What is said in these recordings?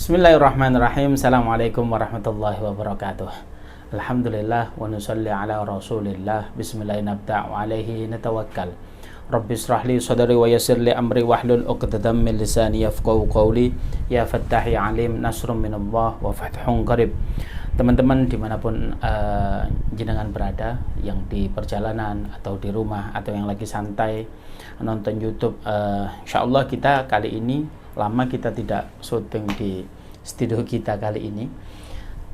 Bismillahirrahmanirrahim. Assalamualaikum warahmatullahi wabarakatuh. Alhamdulillah wa nusalli ala rasulillah. Bismillahirrahmanirrahim wa alaihi natawakkal. Rabbi israh li sadri wa yassir li amri wahlul 'uqdatam min lisani yafqahu qawli. Ya Fattah ya Alim, nasrun minallah wa fathun qarib. Teman-teman dimanapun jenengan berada, yang di perjalanan atau di rumah atau yang lagi santai nonton YouTube, insyaallah kita kali ini lama kita tidak syuting di studio kita kali ini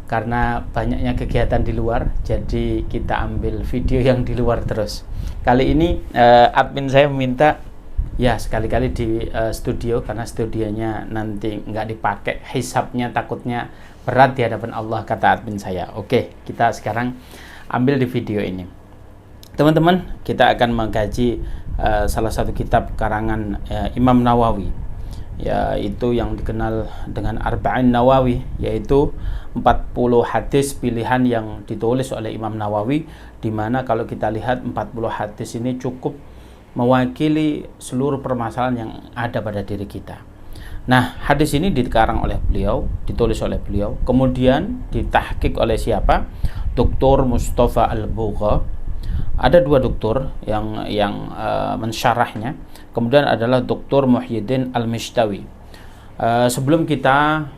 karena banyaknya kegiatan di luar, jadi kita ambil video yang di luar terus. Kali ini admin saya meminta ya sekali-kali di studio, karena studionya nanti nggak dipakai, hisabnya takutnya berat di hadapan Allah, kata admin saya. Oke, kita sekarang ambil di video ini. Teman-teman, kita akan mengkaji salah satu kitab karangan Imam Nawawi, yaitu yang dikenal dengan Arba'in Nawawi, yaitu 40 hadis pilihan yang ditulis oleh Imam Nawawi, di mana kalau kita lihat 40 hadis ini cukup mewakili seluruh permasalahan yang ada pada diri kita. Nah, hadis ini dikarang oleh beliau, ditulis oleh beliau, kemudian ditahqiq oleh siapa? Dr. Mustafa Al-Bugha. Ada dua doktor yang mensyarahnya. Kemudian adalah Dr. Muhyiddin Al-Mishtawi. Sebelum kita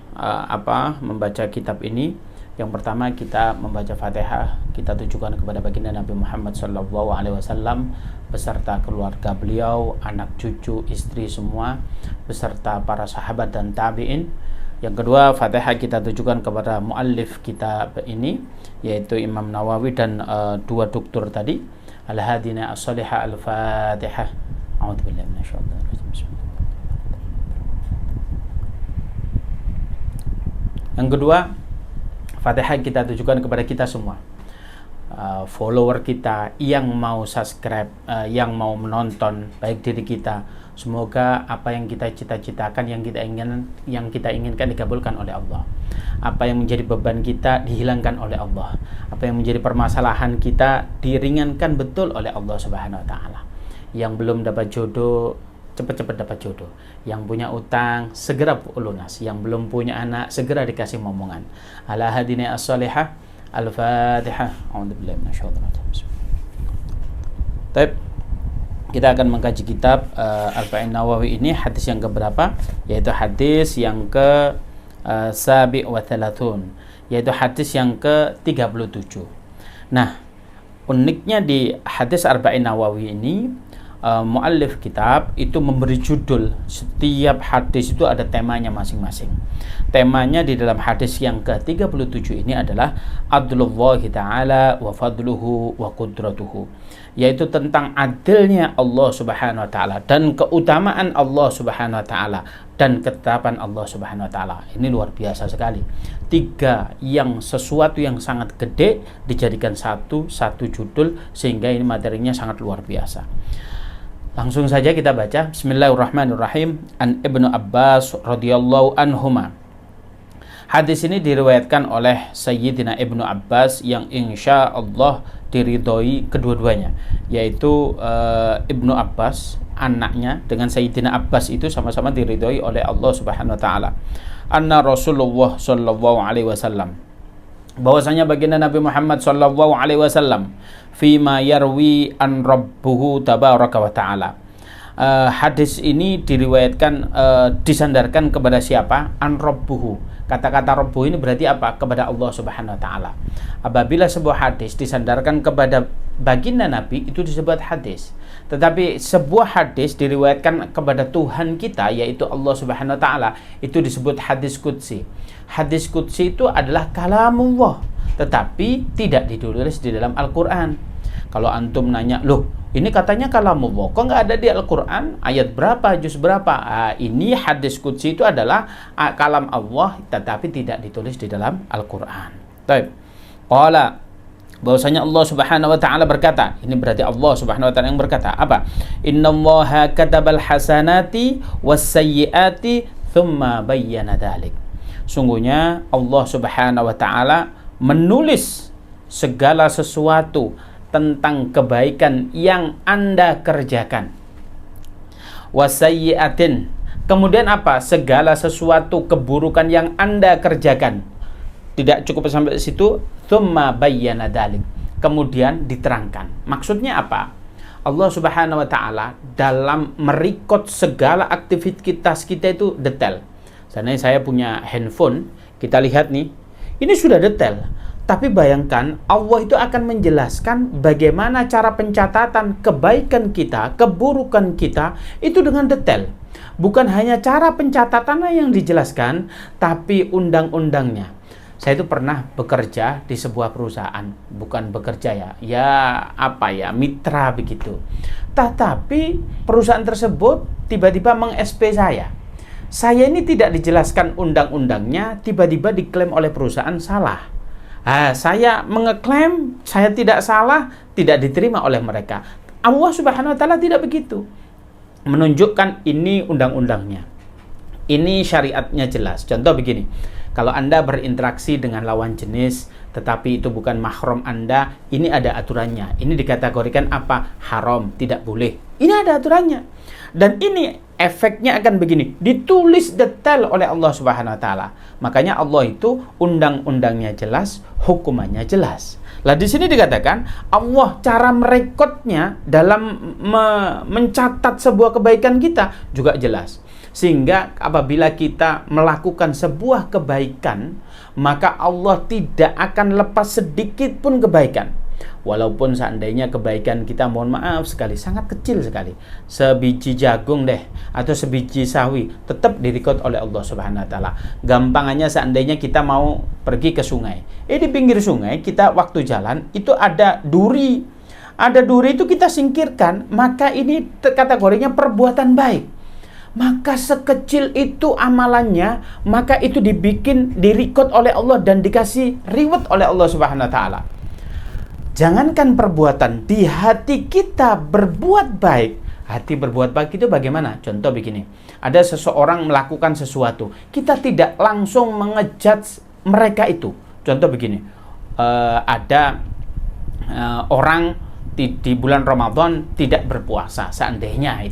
membaca kitab ini, yang pertama kita membaca Fatihah, kita tujukan kepada baginda Nabi Muhammad SAW beserta keluarga beliau, anak cucu, istri semua, beserta para sahabat dan tabi'in. Yang kedua, Fatihah kita tujukan kepada muallif kitab ini, yaitu Imam Nawawi dan dua doktor tadi. Al-Hadina As-Salihah Al-Fatihah. A'udzubillahi minasyaitonir rajim. Yang kedua, Fatihah kita tujukan kepada kita semua, follower kita yang mau subscribe, yang mau menonton, baik diri kita. Semoga apa yang kita cita-citakan, yang kita inginkan dikabulkan oleh Allah. Apa yang menjadi beban kita dihilangkan oleh Allah. Apa yang menjadi permasalahan kita diringankan betul oleh Allah Subhanahu wa taala. Yang belum dapat jodoh, cepat-cepat dapat jodoh. Yang punya utang segera lunas. Yang belum punya anak segera dikasih momongan. Ala hadina as-salihah Al-Fatihah. A'udzubillahi minasyaitonir rajim. Baik. Kita akan mengkaji kitab Arba'in Nawawi ini, hadis yang keberapa? Yaitu hadis yang ke sabi' wa thalathun, yaitu hadis yang ke-37. Nah, uniknya di hadis Arba'in Nawawi ini, muallif kitab itu memberi judul, setiap hadis itu ada temanya masing-masing. Temanya di dalam hadis yang ke-37 ini adalah Adlullahi ta'ala wa fadluhu wa qudratuhu, yaitu tentang adilnya Allah Subhanahu wa taala dan keutamaan Allah Subhanahu wa taala dan ketetapan Allah Subhanahu wa taala. Ini luar biasa sekali. Tiga yang sesuatu yang sangat gede dijadikan satu judul, sehingga ini materinya sangat luar biasa. Langsung saja kita baca. Bismillahirrahmanirrahim. An Ibnu Abbas radhiyallahu anhuma. Hadis ini diriwayatkan oleh Sayyidina Ibnu Abbas yang insya Allah diridhoi kedua-duanya, yaitu Ibnu Abbas anaknya dengan Sayyidina Abbas itu sama-sama diridhoi oleh Allah Subhanahu wa taala. Anna Rasulullah sallallahu alaihi wasallam, bahwasanya baginda Nabi Muhammad sallallahu alaihi wasallam fima yarwi an rabbuhu tabaraka wa taala. Hadis ini diriwayatkan disandarkan kepada siapa? An rabbuhu. Kata-kata rabbuhu ini berarti apa? Kepada Allah Subhanahu wa taala. Apabila sebuah hadis disandarkan kepada baginda Nabi, itu disebut hadis. Tetapi sebuah hadis diriwayatkan kepada Tuhan kita, yaitu Allah Subhanahu wa taala, itu disebut hadis qudsi. Hadis qudsi itu adalah kalamullah, tetapi tidak ditulis di dalam Al-Qur'an. Kalau antum nanya, loh ini katanya kalamullah, kok nggak ada di Al-Quran? Ayat berapa, juz berapa? Ini hadis qudsi itu adalah kalam Allah, tetapi tidak ditulis di dalam Al-Quran. Baik. Qala, bahwasanya Allah Subhanahu wa taala berkata, ini berarti Allah Subhanahu wa taala yang berkata apa? Innallaha katabal hasanati wassayyiati tsumma bayyana dzalik. Sungguhnya Allah Subhanahu wa taala menulis segala sesuatu tentang kebaikan yang Anda kerjakan. Wasayyi'atin, Kemudian apa? Segala sesuatu keburukan yang Anda kerjakan. Tidak cukup sampai situ, tsumma bayyana dzalik. Kemudian diterangkan. Maksudnya apa? Allah Subhanahu wa taala dalam merekod segala aktivitas kita itu detail. Seandainya saya punya handphone, kita lihat nih, ini sudah detail. Tapi bayangkan, Allah itu akan menjelaskan bagaimana cara pencatatan kebaikan kita, keburukan kita, itu dengan detail. Bukan hanya cara pencatatannya yang dijelaskan, tapi undang-undangnya. Saya itu pernah bekerja di sebuah perusahaan, bukan bekerja mitra begitu. Tetapi perusahaan tersebut tiba-tiba meng-SP saya. Saya ini tidak dijelaskan undang-undangnya, tiba-tiba diklaim oleh perusahaan salah. Saya mengeklaim saya tidak salah, tidak diterima oleh mereka. Allah Subhanahu wa taala tidak begitu. Menunjukkan ini undang-undangnya. Ini syariatnya jelas. Contoh begini. Kalau Anda berinteraksi dengan lawan jenis tetapi itu bukan mahram Anda, ini ada aturannya. Ini dikategorikan apa? Haram, tidak boleh. Ini ada aturannya. Dan ini efeknya akan begini, ditulis detail oleh Allah Subhanahu wa taala. Makanya Allah itu undang-undangnya jelas, hukumannya jelas. Lah di sini dikatakan Allah cara merekodnya dalam mencatat sebuah kebaikan kita juga jelas. Sehingga apabila kita melakukan sebuah kebaikan, maka Allah tidak akan lepas sedikit pun kebaikan. Walaupun seandainya kebaikan kita, mohon maaf sekali, sangat kecil sekali. Sebiji jagung deh, atau sebiji sawi, tetap direkod oleh Allah Subhanahu wa taala. Gampangannya seandainya kita mau pergi ke sungai. Di pinggir sungai, kita waktu jalan, itu ada duri. Ada duri itu kita singkirkan, maka ini kategorinya perbuatan baik. Maka sekecil itu amalannya, maka itu dibikin, direkod oleh Allah dan dikasih reward oleh Allah Subhanahu wa taala. Jangankan perbuatan, di hati kita berbuat baik. Hati berbuat baik itu bagaimana? Contoh begini. Ada seseorang melakukan sesuatu, kita tidak langsung mengejudge mereka itu. Contoh begini. Ada orang di bulan Ramadan tidak berpuasa, seandainya.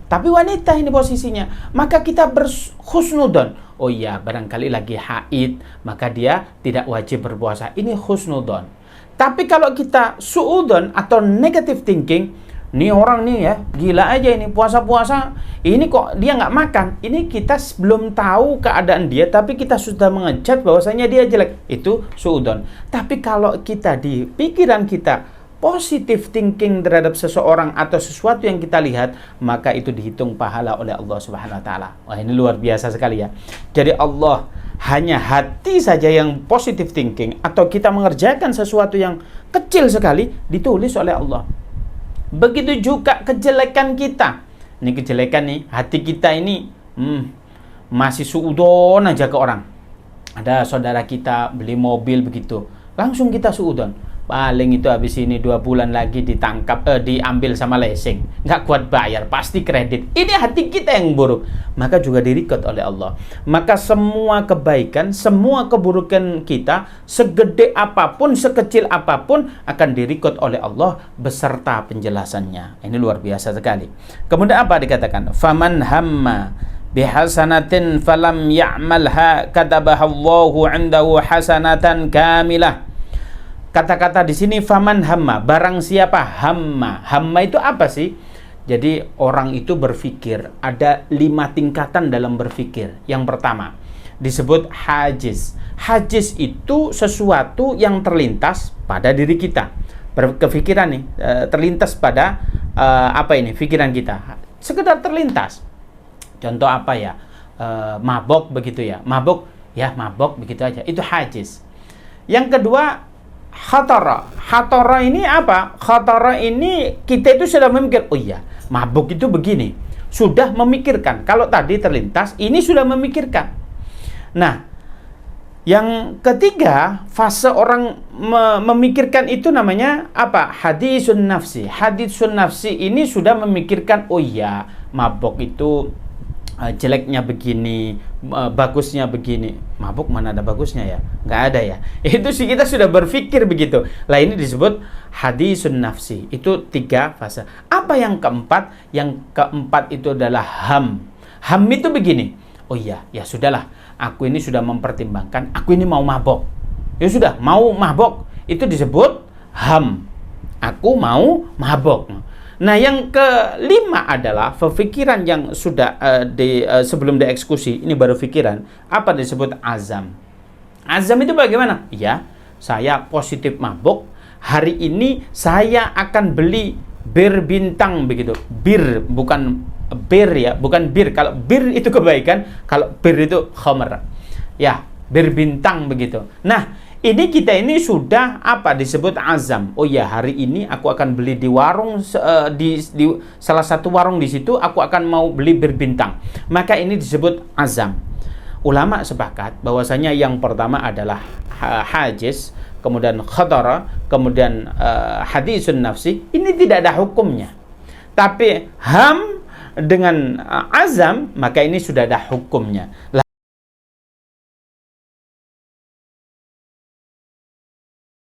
Tapi wanita ini posisinya, maka kita berhusnudon. Oh iya, barangkali lagi haid, maka dia tidak wajib berpuasa. Ini husnudon. Tapi kalau kita suudon atau negative thinking, nih orang nih ya, gila aja ini puasa-puasa, ini kok dia nggak makan. Ini kita belum tahu keadaan dia, tapi kita sudah mengejat bahwasanya dia jelek. Itu suudon. Tapi kalau kita di pikiran kita positive thinking terhadap seseorang atau sesuatu yang kita lihat, maka itu dihitung pahala oleh Allah Subhanahu wa taala. Wah, ini luar biasa sekali ya. Jadi Allah hanya hati saja yang positive thinking atau kita mengerjakan sesuatu yang kecil sekali ditulis oleh Allah. Begitu juga kejelekan kita. Ini kejelekan nih, hati kita ini masih suudon aja ke orang. Ada saudara kita beli mobil begitu, langsung kita suudon. Paling itu habis ini 2 bulan lagi ditangkap, diambil sama leasing, nggak kuat bayar, pasti kredit. Ini hati kita yang buruk, maka juga direkod oleh Allah. Maka semua kebaikan, semua keburukan kita, segede apapun, sekecil apapun, akan direkod oleh Allah beserta penjelasannya. Ini luar biasa sekali. Kemudian apa dikatakan? Faman hamma bihasanatin falam ya'malha katabahallahu 'indahu hasanatan kamilah. Kata-kata di sini faman hamma, barang siapa hamma. Hamma itu apa sih? Jadi orang itu berpikir, ada 5 tingkatan dalam berpikir. Yang pertama disebut hajiz. Hajiz itu sesuatu yang terlintas pada diri kita. Berkepikiran nih, terlintas pada pikiran kita. Sekedar terlintas. Contoh apa ya? Mabok begitu ya. Mabok begitu aja. Itu hajiz. Yang kedua khatara. Khatara ini apa? Khatara ini kita itu sudah memikir, oh iya, mabuk itu begini. Sudah memikirkan. Kalau tadi terlintas, ini sudah memikirkan. Nah, yang ketiga, fase orang memikirkan itu namanya apa? Hadisun nafsi. Hadisun nafsi ini sudah memikirkan, oh iya, mabuk itu jeleknya begini, bagusnya begini. Mabuk mana ada bagusnya ya? Nggak ada ya. Itu sih kita sudah berpikir begitu. Lah ini disebut hadisun nafsi. Itu 3 fase. Apa yang keempat? Yang keempat itu adalah ham. Ham itu begini, oh iya, ya sudahlah, aku ini sudah mempertimbangkan, aku ini mau mabok. Ya sudah, mau mabok, itu disebut ham. Aku mau mabok. Nah, yang kelima adalah pikiran yang sudah sebelum dieksekusi, ini baru pikiran, apa disebut azam. Azam itu bagaimana? Ya, saya positif mabok, hari ini saya akan beli bir bintang begitu. Bir, bukan bir ya, bukan bir. Kalau bir itu kebaikan, kalau bir itu khamr. Ya, bir bintang begitu. Nah, ini kita ini sudah apa disebut azam. Oh ya, hari ini aku akan beli di warung di salah satu warung di situ aku akan mau beli bir bintang. Maka ini disebut azam. Ulama sepakat bahwasanya yang pertama adalah hajiz, kemudian khatara, kemudian hadisun nafsi, ini tidak ada hukumnya. Tapi ham dengan azam, maka ini sudah ada hukumnya.